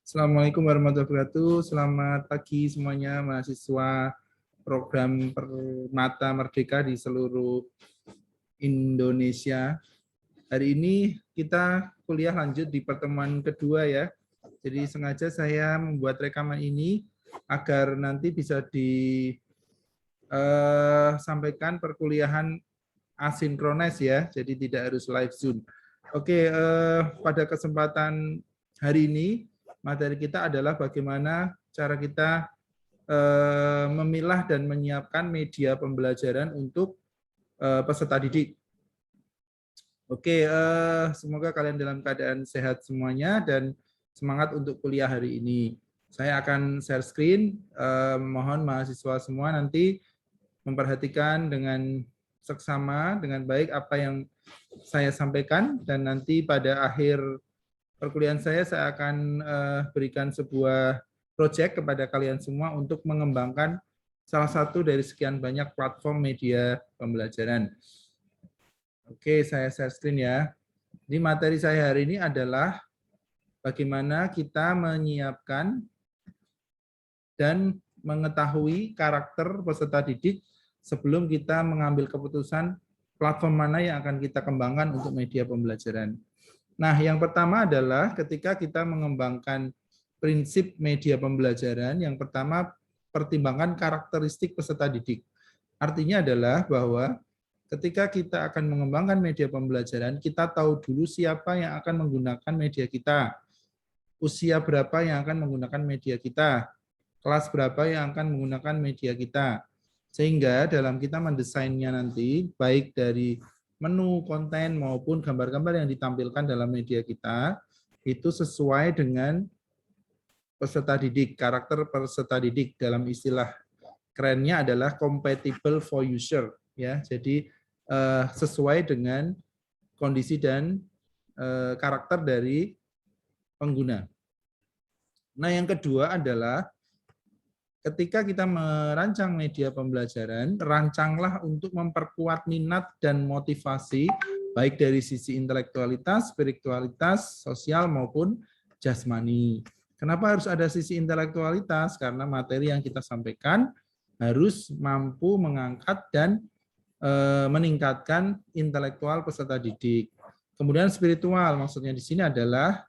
Assalamualaikum warahmatullahi wabarakatuh. Selamat pagi semuanya mahasiswa program Permata Merdeka di seluruh Indonesia. Hari ini kita kuliah lanjut di pertemuan kedua ya. Jadi sengaja saya membuat rekaman ini agar nanti bisa disampaikan perkuliahan asinkronis ya. Jadi tidak harus live Zoom. Oke, pada kesempatan hari ini materi kita adalah bagaimana cara kita memilah dan menyiapkan media pembelajaran untuk peserta didik. Oke, semoga kalian dalam keadaan sehat semuanya dan semangat untuk kuliah hari ini. Saya akan share screen, mohon mahasiswa semua nanti memperhatikan dengan seksama, dengan baik apa yang saya sampaikan, dan nanti pada akhir perkuliahan saya akan berikan sebuah proyek kepada kalian semua untuk mengembangkan salah satu dari sekian banyak platform media pembelajaran. Oke, saya share screen ya. Jadi materi saya hari ini adalah bagaimana kita menyiapkan dan mengetahui karakter peserta didik sebelum kita mengambil keputusan platform mana yang akan kita kembangkan untuk media pembelajaran. Nah, yang pertama adalah ketika kita mengembangkan prinsip media pembelajaran, yang pertama pertimbangkan karakteristik peserta didik. Artinya adalah bahwa ketika kita akan mengembangkan media pembelajaran, kita tahu dulu siapa yang akan menggunakan media kita, usia berapa yang akan menggunakan media kita, kelas berapa yang akan menggunakan media kita. Sehingga dalam kita mendesainnya nanti, baik dari menu, konten, maupun gambar-gambar yang ditampilkan dalam media kita, itu sesuai dengan peserta didik, karakter peserta didik. Dalam istilah kerennya adalah compatible for user. Ya, jadi sesuai dengan kondisi dan karakter dari pengguna. Nah, yang kedua adalah ketika kita merancang media pembelajaran, rancanglah untuk memperkuat minat dan motivasi baik dari sisi intelektualitas, spiritualitas, sosial maupun jasmani. Kenapa harus ada sisi intelektualitas? Karena materi yang kita sampaikan harus mampu mengangkat dan meningkatkan intelektual peserta didik. Kemudian spiritual, maksudnya di sini adalah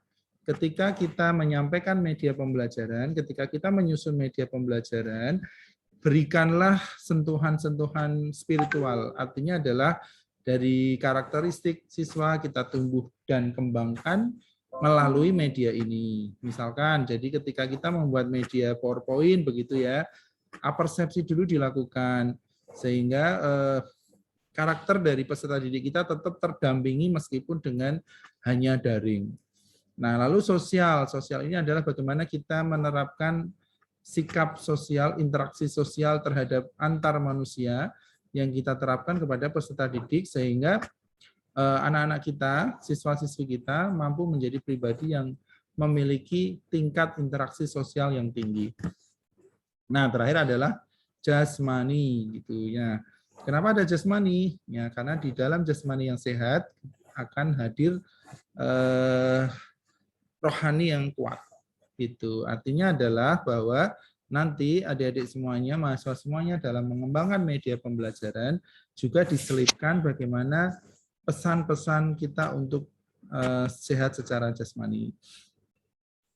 ketika kita menyampaikan media pembelajaran, ketika kita menyusun media pembelajaran, berikanlah sentuhan-sentuhan spiritual. Artinya adalah dari karakteristik siswa kita tumbuh dan kembangkan melalui media ini. Misalkan, jadi ketika kita membuat media PowerPoint, begitu ya, apersepsi dulu dilakukan, sehingga karakter dari peserta didik kita tetap terdampingi meskipun dengan hanya daring. Nah, lalu sosial. Sosial ini adalah bagaimana kita menerapkan sikap sosial, interaksi sosial terhadap antar manusia yang kita terapkan kepada peserta didik sehingga anak-anak kita, siswa-siswi kita mampu menjadi pribadi yang memiliki tingkat interaksi sosial yang tinggi. Nah, terakhir adalah jasmani gitu ya. Kenapa ada jasmani? Ya, karena di dalam jasmani yang sehat akan hadir rohani yang kuat. Itu artinya adalah bahwa nanti adik-adik semuanya, mahasiswa semuanya dalam mengembangkan media pembelajaran juga diselipkan bagaimana pesan-pesan kita untuk sehat secara jasmani.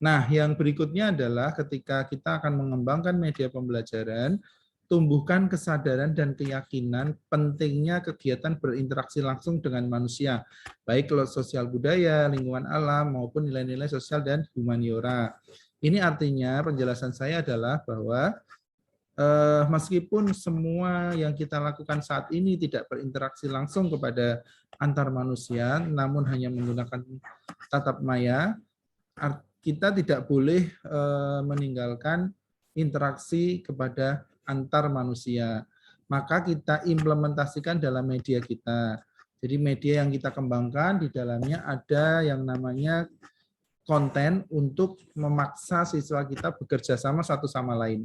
Nah, yang berikutnya adalah ketika kita akan mengembangkan media pembelajaran, tumbuhkan kesadaran dan keyakinan pentingnya kegiatan berinteraksi langsung dengan manusia, baik sosial budaya, lingkungan alam, maupun nilai-nilai sosial dan humaniora. Ini artinya penjelasan saya adalah bahwa meskipun semua yang kita lakukan saat ini tidak berinteraksi langsung kepada antar manusia, namun hanya menggunakan tatap maya, kita tidak boleh meninggalkan interaksi kepada antar manusia. Maka kita implementasikan dalam media kita. Jadi media yang kita kembangkan di dalamnya ada yang namanya konten untuk memaksa siswa kita bekerja sama satu sama lain.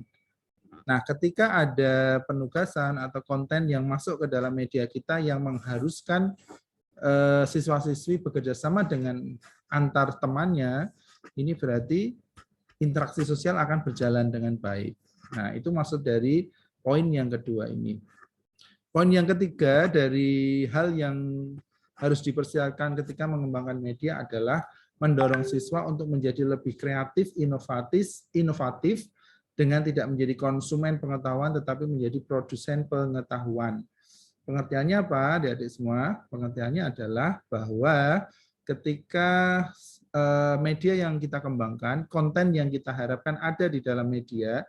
Nah, ketika ada penugasan atau konten yang masuk ke dalam media kita yang mengharuskan siswa-siswi bekerja sama dengan antar temannya, ini berarti interaksi sosial akan berjalan dengan baik. Nah, itu maksud dari poin yang kedua ini. Poin yang ketiga dari hal yang harus dipersiapkan ketika mengembangkan media adalah mendorong siswa untuk menjadi lebih kreatif, inovatif dengan tidak menjadi konsumen pengetahuan tetapi menjadi produsen pengetahuan. Pengertiannya apa, adik-adik semua? Pengertiannya adalah bahwa ketika media yang kita kembangkan, konten yang kita harapkan ada di dalam media,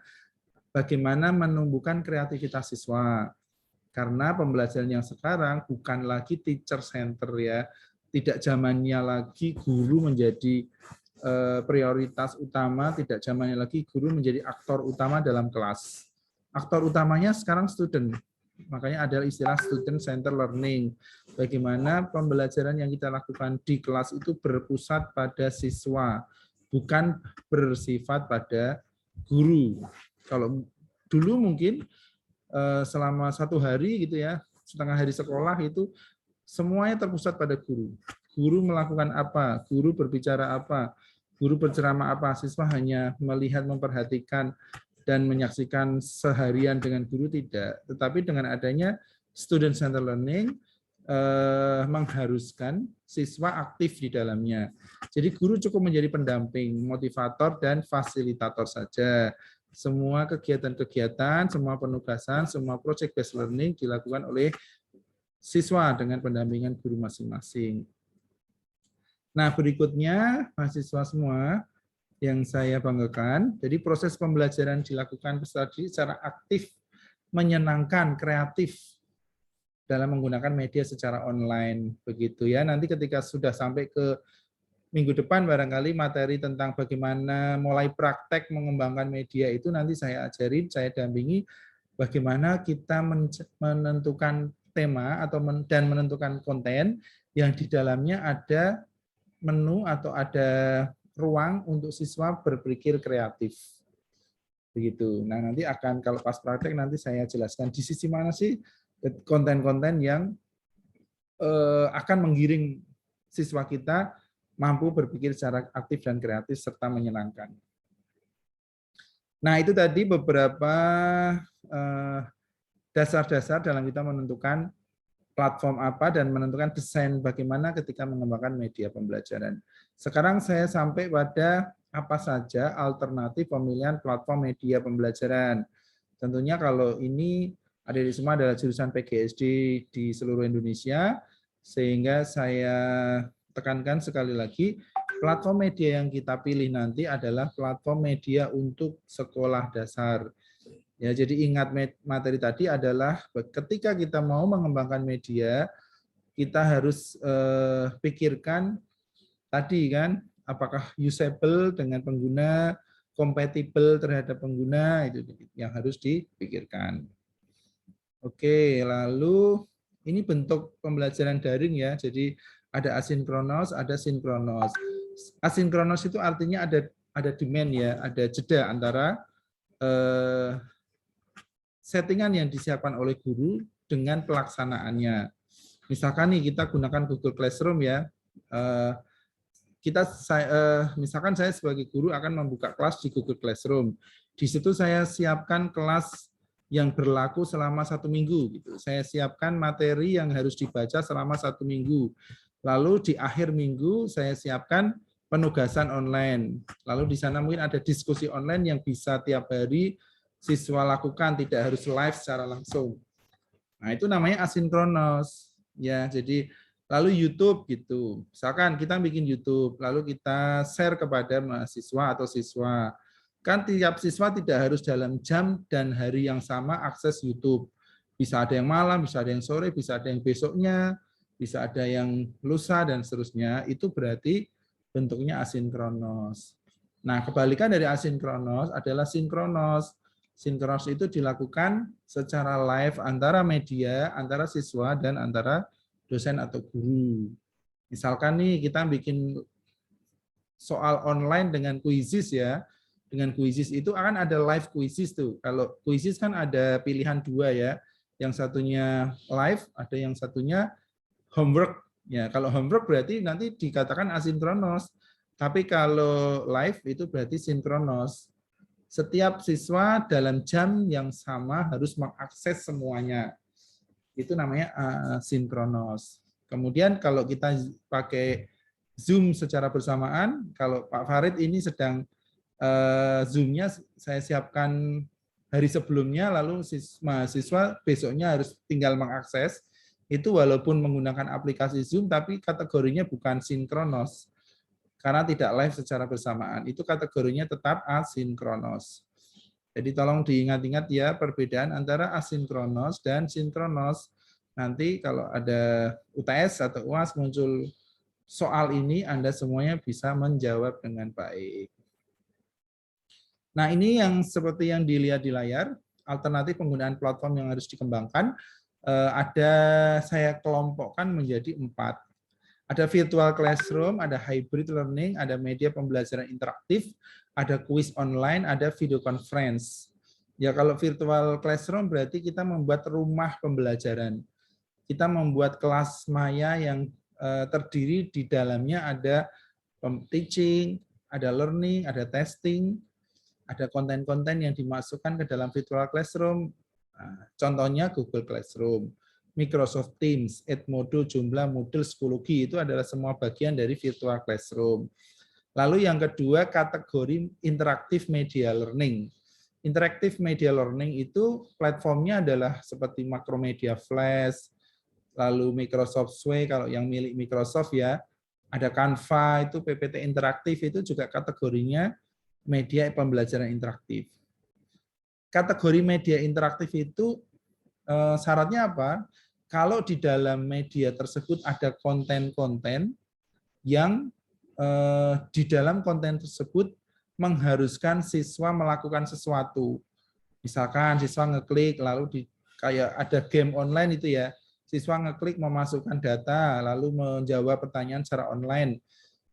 bagaimana menumbuhkan kreativitas siswa. Karena pembelajaran yang sekarang bukan lagi teacher center ya, tidak zamannya lagi guru menjadi prioritas utama, tidak zamannya lagi guru menjadi aktor utama dalam kelas. Aktor utamanya sekarang student, makanya ada istilah student center learning. Bagaimana pembelajaran yang kita lakukan di kelas itu berpusat pada siswa, bukan bersifat pada guru. Kalau dulu mungkin selama 1 hari gitu ya, setengah hari sekolah itu semuanya terpusat pada guru. Guru melakukan apa, guru berbicara apa, guru berceramah apa, siswa hanya melihat, memperhatikan, dan menyaksikan seharian dengan guru tidak. Tetapi dengan adanya student center learning, mengharuskan siswa aktif di dalamnya. Jadi guru cukup menjadi pendamping, motivator, dan fasilitator saja. Semua kegiatan-kegiatan, semua penugasan, semua project based learning dilakukan oleh siswa dengan pendampingan guru masing-masing. Nah, berikutnya mahasiswa semua yang saya banggakan, jadi proses pembelajaran dilakukan secara aktif, menyenangkan, kreatif dalam menggunakan media secara online. Begitu ya. Nanti ketika sudah sampai ke minggu depan barangkali materi tentang bagaimana mulai praktek mengembangkan media itu nanti saya ajarin, saya dampingi bagaimana kita menentukan tema atau dan menentukan konten yang di dalamnya ada menu atau ada ruang untuk siswa berpikir kreatif. Begitu. Nah, nanti akan kalau pas praktek nanti saya jelaskan di sisi mana sih konten-konten yang akan menggiring siswa kita mampu berpikir secara aktif dan kreatif serta menyenangkan. Nah, itu tadi beberapa dasar-dasar dalam kita menentukan platform apa dan menentukan desain bagaimana ketika mengembangkan media pembelajaran. Sekarang saya sampai pada apa saja alternatif pemilihan platform media pembelajaran. Tentunya kalau ini ada di semua adalah jurusan PGSD di seluruh Indonesia, sehingga saya tekankan sekali lagi, platform media yang kita pilih nanti adalah platform media untuk sekolah dasar. Ya, jadi ingat materi tadi adalah ketika kita mau mengembangkan media, kita harus pikirkan tadi kan, apakah usable dengan pengguna, compatible terhadap pengguna, itu yang harus dipikirkan. Oke, lalu ini bentuk pembelajaran daring ya, jadi ada asinkronos, ada sinkronos. Asinkronos itu artinya ada demand ya, ada jeda antara settingan yang disiapkan oleh guru dengan pelaksanaannya. Misalkan nih kita gunakan Google Classroom ya, misalkan saya sebagai guru akan membuka kelas di Google Classroom. Di situ saya siapkan kelas yang berlaku selama 1 minggu. Gitu. Saya siapkan materi yang harus dibaca selama 1 minggu. Lalu di akhir minggu saya siapkan penugasan online. Lalu di sana mungkin ada diskusi online yang bisa tiap hari siswa lakukan, tidak harus live secara langsung. Nah, itu namanya asinkronos. Ya, jadi lalu YouTube gitu. Misalkan kita bikin YouTube, lalu kita share kepada mahasiswa atau siswa. Kan tiap siswa tidak harus dalam jam dan hari yang sama akses YouTube. Bisa ada yang malam, bisa ada yang sore, bisa ada yang besoknya, bisa ada yang lusa, dan seterusnya. Itu berarti bentuknya asinkronos. Nah, kebalikan dari asinkronos adalah sinkronos. Sinkronos itu dilakukan secara live antara media, antara siswa, dan antara dosen atau guru. Misalkan nih kita bikin soal online dengan quizzes ya. Dengan quizzes itu akan ada live quizzes tuh. Kalau quizzes kan ada pilihan 2 ya. Yang satunya live, ada yang satunya homework. Ya, kalau homework berarti nanti dikatakan asinkronos. Tapi kalau live itu berarti sinkronos. Setiap siswa dalam jam yang sama harus mengakses semuanya. Itu namanya sinkronos. Kemudian kalau kita pakai Zoom secara bersamaan, kalau Pak Farid ini sedang Zoom-nya saya siapkan hari sebelumnya, lalu mahasiswa besoknya harus tinggal mengakses, itu walaupun menggunakan aplikasi Zoom, tapi kategorinya bukan sinkronos, karena tidak live secara bersamaan. Itu kategorinya tetap asinkronos. Jadi tolong diingat-ingat ya perbedaan antara asinkronos dan sinkronos. Nanti kalau ada UTS atau UAS muncul soal ini, Anda semuanya bisa menjawab dengan baik. Nah, ini yang seperti yang dilihat di layar, alternatif penggunaan platform yang harus dikembangkan. Ada saya kelompokkan menjadi 4. Ada virtual classroom, ada hybrid learning, ada media pembelajaran interaktif, ada kuis online, ada video conference. Ya, kalau virtual classroom berarti kita membuat rumah pembelajaran. Kita membuat kelas maya yang terdiri di dalamnya ada teaching, ada learning, ada testing, ada konten-konten yang dimasukkan ke dalam virtual classroom. Nah, contohnya Google Classroom, Microsoft Teams, Edmodo, Joomla, Moodle, Schoology, itu adalah semua bagian dari virtual classroom. Lalu yang kedua, kategori interactive media learning. Interactive media learning itu platformnya adalah seperti Macromedia Flash, lalu Microsoft Sway kalau yang milik Microsoft ya, ada Canva, itu PPT interaktif, itu juga kategorinya media pembelajaran interaktif. Kategori media interaktif itu syaratnya apa? Kalau di dalam media tersebut ada konten-konten yang di dalam konten tersebut mengharuskan siswa melakukan sesuatu. Misalkan siswa ngeklik lalu kayak ada game online itu ya, siswa ngeklik memasukkan data lalu menjawab pertanyaan secara online.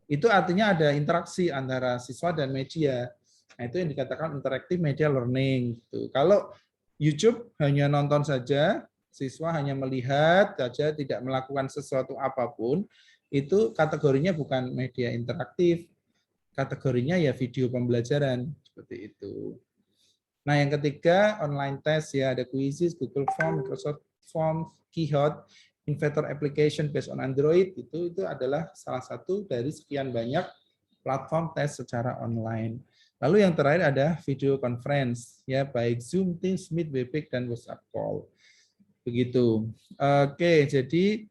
Itu artinya ada interaksi antara siswa dan media. Nah, itu yang dikatakan interactive media learning. Gitu. Kalau YouTube hanya nonton saja, siswa hanya melihat saja, tidak melakukan sesuatu apapun, itu kategorinya bukan media interaktif. Kategorinya ya video pembelajaran, seperti itu. Nah, yang ketiga, online test ya, ada Quizzes, Google Form, Microsoft Form, Keynote, Inventor Application based on Android, itu adalah salah satu dari sekian banyak platform tes secara online. Lalu yang terakhir ada video conference, ya baik Zoom, Teams, Meet, Webex, dan WhatsApp Call. Begitu. Oke, jadi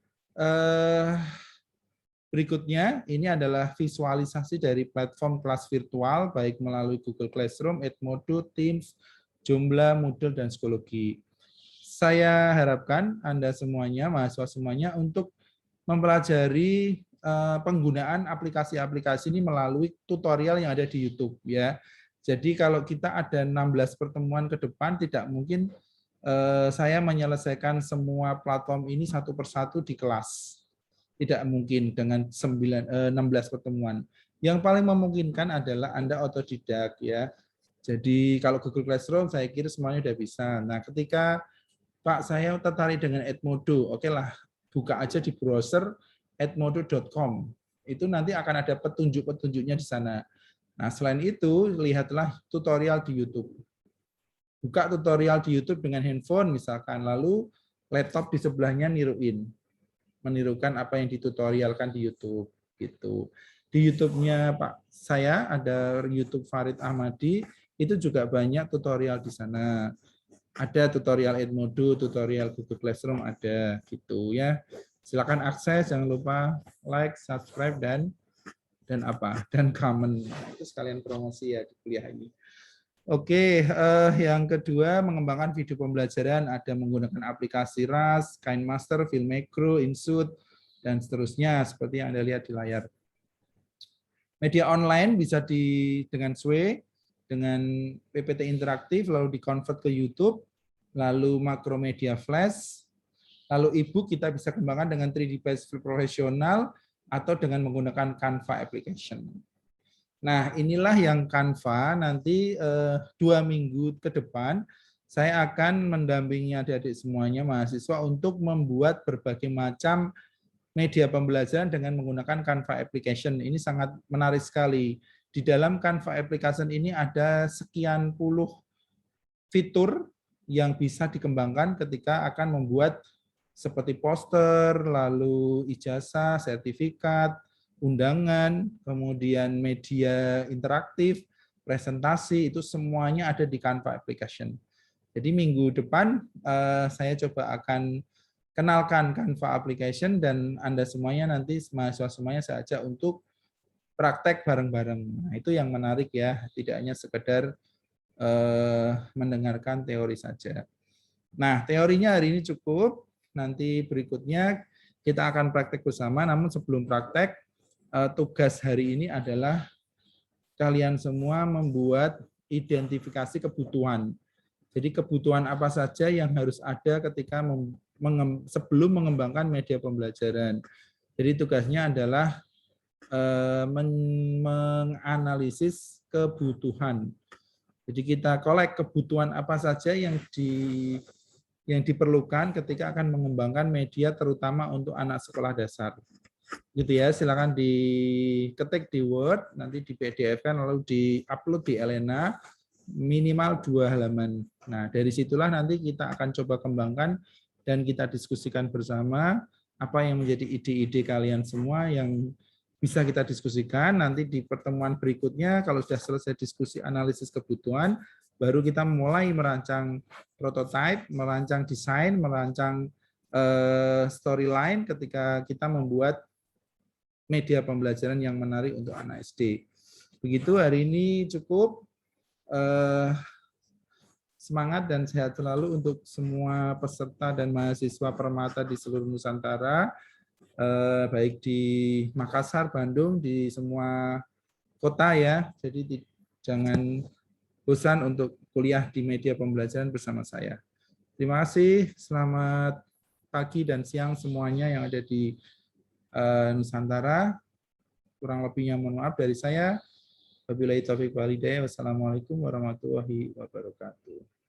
berikutnya ini adalah visualisasi dari platform kelas virtual, baik melalui Google Classroom, Edmodo, Teams, Joomla, Moodle, dan Schoology. Saya harapkan Anda semuanya, mahasiswa semuanya, untuk mempelajari penggunaan aplikasi-aplikasi ini melalui tutorial yang ada di YouTube. Ya. Jadi kalau kita ada 16 pertemuan ke depan, tidak mungkin saya menyelesaikan semua platform ini satu persatu di kelas. Tidak mungkin dengan 16 pertemuan. Yang paling memungkinkan adalah Anda otodidak. Ya. Jadi kalau Google Classroom, saya kira semuanya sudah bisa. Nah, ketika Pak, saya tertarik dengan Edmodo. Oke lah, buka aja di browser edmodo.com. Itu nanti akan ada petunjuk-petunjuknya di sana. Nah, selain itu, lihatlah tutorial di YouTube. Buka tutorial di YouTube dengan handphone misalkan, lalu laptop di sebelahnya menirukan apa yang ditutorialkan di YouTube. Gitu. Di YouTube-nya Pak saya ada YouTube Farid Ahmadi, itu juga banyak tutorial di sana. Ada tutorial Edmodo, tutorial Google Classroom ada gitu ya. Silakan akses, jangan lupa like, subscribe dan comment. Itu sekalian promosi ya di kuliah ini. Oke, yang kedua mengembangkan video pembelajaran, ada menggunakan aplikasi RAS, KineMaster, Filmicro, Inshoot, dan seterusnya seperti yang Anda lihat di layar. Media online bisa dengan Sway, dengan PPT interaktif, lalu di-convert ke YouTube, lalu Macromedia Flash, lalu e-book kita bisa kembangkan dengan 3D Base profesional atau dengan menggunakan Canva application. Nah, inilah yang Canva nanti 2 minggu ke depan saya akan mendampingi adik-adik semuanya mahasiswa untuk membuat berbagai macam media pembelajaran dengan menggunakan Canva application. Ini sangat menarik sekali. Di dalam Canva application ini ada sekian puluh fitur yang bisa dikembangkan ketika akan membuat seperti poster, lalu ijazah, sertifikat, undangan, kemudian media interaktif, presentasi, itu semuanya ada di Canva application. Jadi minggu depan saya coba akan kenalkan Canva application dan Anda semuanya nanti mahasiswa semuanya saya ajak untuk praktek bareng-bareng. Nah, itu yang menarik ya, tidak hanya sekedar mendengarkan teori saja. Nah, teorinya hari ini cukup. Nanti berikutnya kita akan praktek bersama. Namun sebelum praktek, tugas hari ini adalah kalian semua membuat identifikasi kebutuhan. Jadi kebutuhan apa saja yang harus ada ketika sebelum mengembangkan media pembelajaran. Jadi tugasnya adalah menganalisis kebutuhan. Jadi kita kolek kebutuhan apa saja yang diperlukan ketika akan mengembangkan media terutama untuk anak sekolah dasar. Gitu ya, silakan diketik di Word, nanti di PDF-kan lalu di-upload di Elena minimal 2 halaman. Nah, dari situlah nanti kita akan coba kembangkan dan kita diskusikan bersama apa yang menjadi ide-ide kalian semua yang bisa kita diskusikan. Nanti di pertemuan berikutnya kalau sudah selesai diskusi analisis kebutuhan, baru kita mulai merancang prototipe, merancang desain, merancang storyline ketika kita membuat media pembelajaran yang menarik untuk anak SD. Begitu hari ini cukup. Semangat dan sehat selalu untuk semua peserta dan mahasiswa Permata di seluruh Nusantara, baik di Makassar, Bandung, di semua kota ya. Jadi jangan bosan untuk kuliah di media pembelajaran bersama saya. Terima kasih, selamat pagi dan siang semuanya yang ada di Nusantara. Kurang lebihnya mohon maaf dari saya. Wabillahi taufiq wal hidayah. Wassalamualaikum warahmatullahi wabarakatuh.